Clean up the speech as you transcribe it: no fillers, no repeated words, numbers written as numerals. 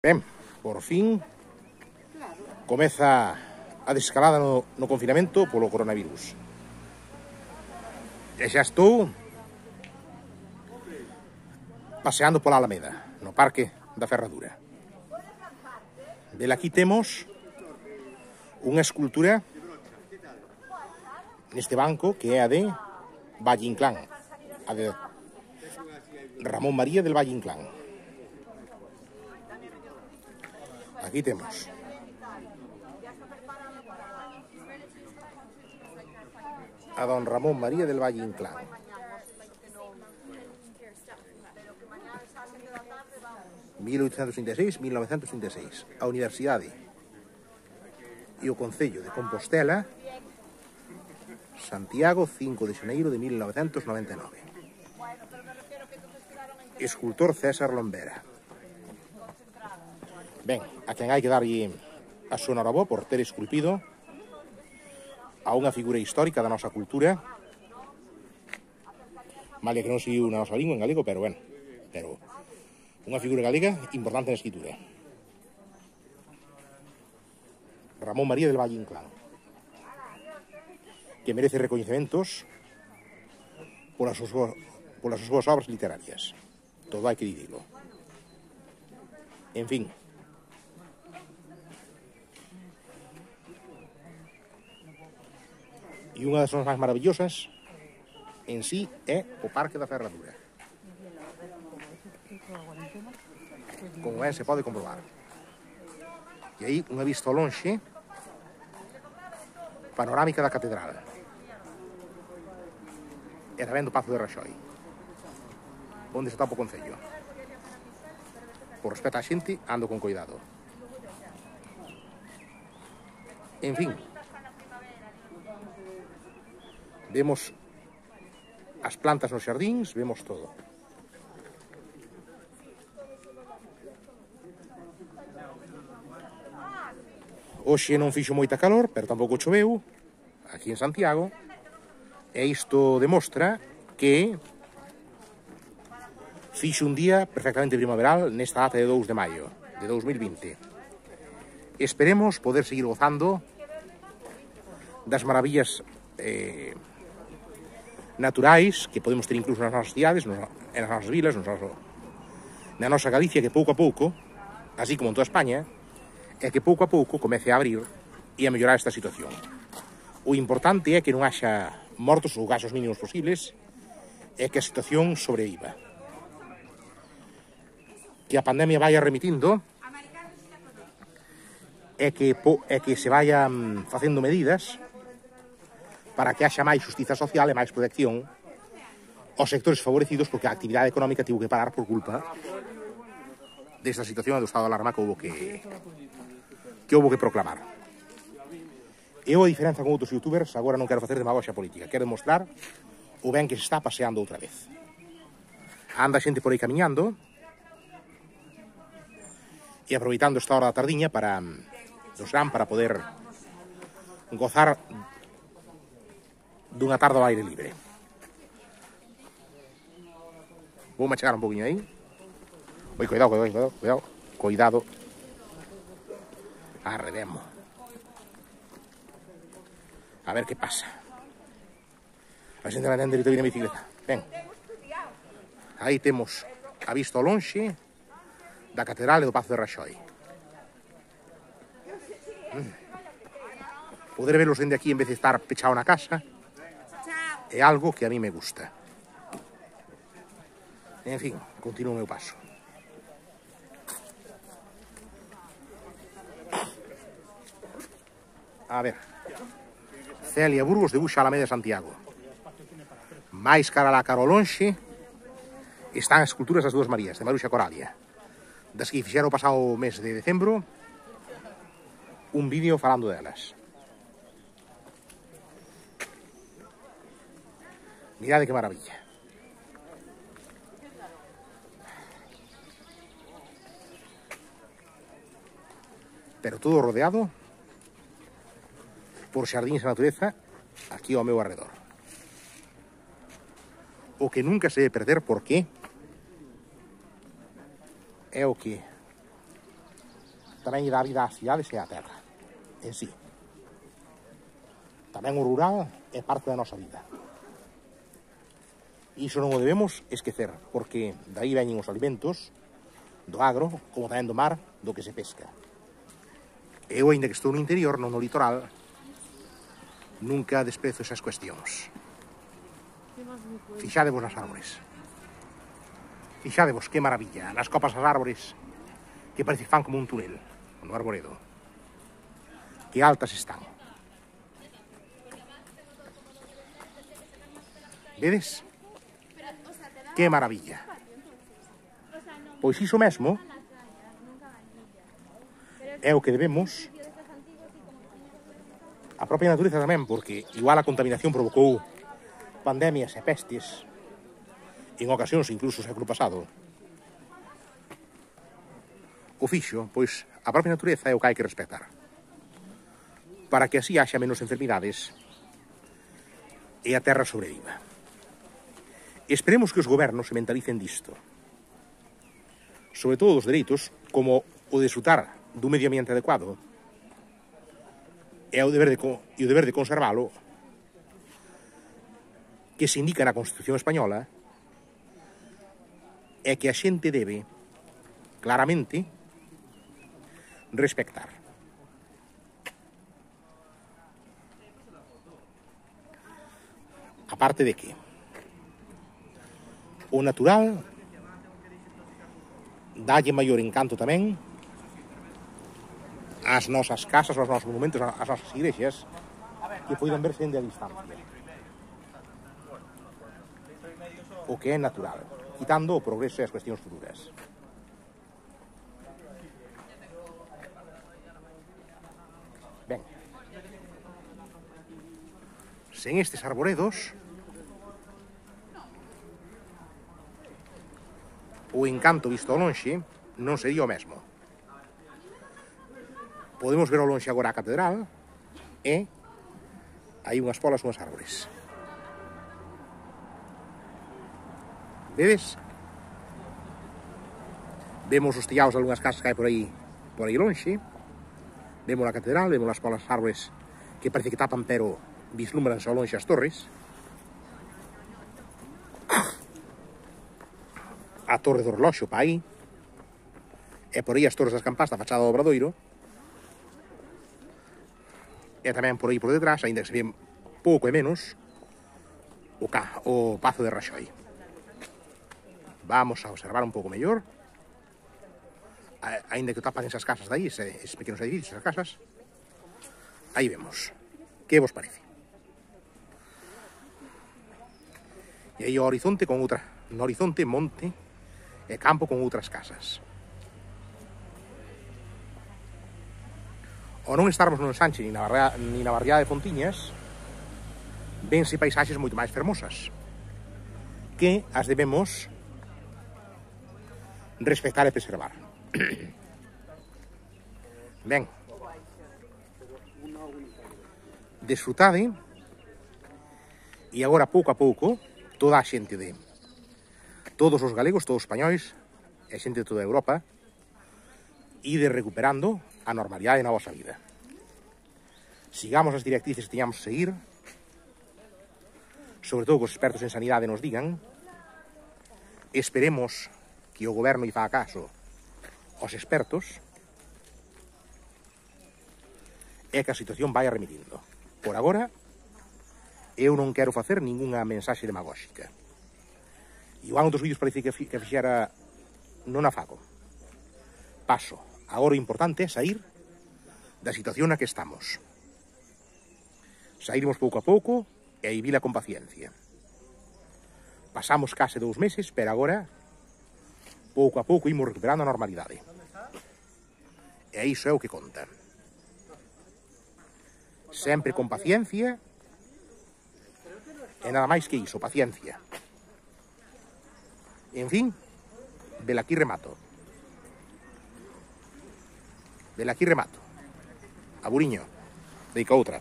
Ben, por fin comeza a desescalada no confinamento polo coronavirus. E xa estou paseando pola Alameda, no Parque da Ferradura. Velaquí temos unha escultura neste banco que é a de Valle Inclán, a de Ramón María del Valle Inclán. Aquí temos a don Ramón María del Valle Inclán. (1836-1936). A Universidade e o Concello de Compostela, Santiago, 5 de xaneiro de 1999. Escultor César Lombera. Ben, a quen hai que darlle a súa enhoraboa por ter esculpido a unha figura histórica da nosa cultura, malia que non seguiu na nosa lingua en galego, pero bueno, unha figura galega importante na escritura. Ramón María del Valle Inclán, que merece recoñecementos polas súas obras literarias. Todo hai que dicilo. En fin. E unha das zonas máis maravillosas en sí é o Parque da Ferradura, como ben se pode comprobar. E aí unha vista ao lonxe panorámica da catedral e tamén do Pazo de Raxoi, onde se topa o Concello. Por respeto á xente, ando con cuidado. En fin, vemos as plantas nos xardíns, vemos todo. Hoxe non fixo moita calor, pero tampouco choveu aquí en Santiago, e isto demostra que fixo un día perfectamente primaveral nesta data de 2 de maio de 2020. Esperemos poder seguir gozando das maravillas naturais que podemos ter incluso nas nosas cidades, nas nosas vilas, na nosa Galicia, que pouco a pouco, así como en toda España, é que pouco a pouco comece a abrir e a mellorar esta situación. O importante é que non haxa mortos ou casos mínimos posibles e que a situación sobreviva. Que a pandemia vaya remitindo e que se vayan facendo medidas para que haxa máis xustiza social e máis protección aos sectores favorecidos, porque a actividade económica tivo que parar por culpa desta situación do estado de alarma que houve que proclamar. Eu, a diferenza con outros youtubers, agora non quero facer demagoxia política, quero demostrar o ben que se está paseando outra vez. Anda xente por aí camiñando e aproveitando esta hora da tardiña do serán para poder gozar dunha tarde ao aire libre. Vou chegar un poquinho aí. Oi, cuidado. Arredemo. A ver que pasa. A xente vai tender e vir en bicicleta. Ben. Aí temos a vista ao lonxe da catedral e do Pazo de Raxoi. Poder velos dende aquí en vez de estar pechado na casa é algo que a mí me gusta. En fin, continuo o meu paso. A ver, Celia Burgos debuxa a Alameda de Santiago. Mais cara ao lonxe están as esculturas das Dúas Marías, de Maruxa Coralia, das que fixeron o pasado mes de decembro un vídeo falando delas. Mirade que maravilla. Pero todo rodeado por xardíns e natureza aquí ao meu arredor. O que nunca se debe perder, porque é o que tamén lle dá vida ás cidades e á terra en sí. Tamén o rural é parte da nosa vida. Iso non o debemos esquecer, porque dai veñen os alimentos do agro, como tamén do mar, do que se pesca. Eu, ainda que estou no interior, non no litoral, nunca desprezo esas cuestións. Fixadevos nas árbores. Fixadevos, que maravilla, nas copas das árbores, que parece que fan como un túnel, no arboredo. Que altas están. Vedes? Que maravilla. Pois iso mesmo é o que debemos a propia natureza tamén, porque igual a contaminación provocou pandemias e pestes, en ocasións incluso o século pasado. O fixo, pois a propia natureza é o que hai que respetar, para que así haxa menos enfermidades e a terra sobreviva. Esperemos que os gobernos se mentalicen disto, sobre todo dos dereitos, como o de desfrutar dun medio ambiente adecuado e o deber de conservalo, que se indica na Constitución Española, é que a xente debe claramente respectar. A parte de que o natural dalle maior encanto tamén ás nosas casas, aos nosos monumentos, ás nosas igrexas, que poidan verse dende a distancia. O que é natural, quitando o progreso e as cuestións futuras. Ben, sen estes arboredos, o encanto visto ao lonxe non sería o mesmo. Podemos ver ao lonxe agora a catedral e hai unhas polas, unhas árbores. Vedes? Vemos os tillaos de algunhas casas que hai por aí lonxe. Vemos a catedral, vemos as polas árbores que parece que tapan, pero vislumbranse ao lonxe as torres. A torre do reloxo pa aí, e por aí as torres das campás da fachada do Obradoiro, e tamén por aí por detrás, ainda que se ven pouco e menos, o Pazo de Raxoi. Vamos a observar un pouco mellor, ainda que tapan esas casas de aí, eses pequenos edificios, esas casas, aí vemos. Que vos parece? E aí o horizonte con outra, no horizonte monte e campo con outras casas. O non estarmos no Ensanche ni na barriada de Fontiñas, vense paisaxes moito máis fermosas, que as debemos respectar e preservar. Ben, desfrutade, e agora pouco a pouco toda a xente de todos os galegos, todos os españois e xente de toda Europa ide recuperando a normalidade na vosa vida. Sigamos as directrices que teñamos que seguir, sobre todo que os expertos en sanidade nos digan. Esperemos que o goberno lle faga caso aos expertos e que a situación vai remitindo. Por agora, eu non quero facer ningunha mensaxe demagóxica. Igual outros vídeos parece que fixera, non a fago. Paso. Agora o importante é sair da situación na que estamos. Sairmos pouco a pouco e a vivila con paciencia. Pasamos case 2 meses, pero agora, pouco a pouco, imos recuperando a normalidade. E iso é o que conta. Sempre con paciencia, e nada máis que iso, paciencia. En fin, velaquí remato. Velaquí remato. Aburiño, deica outra.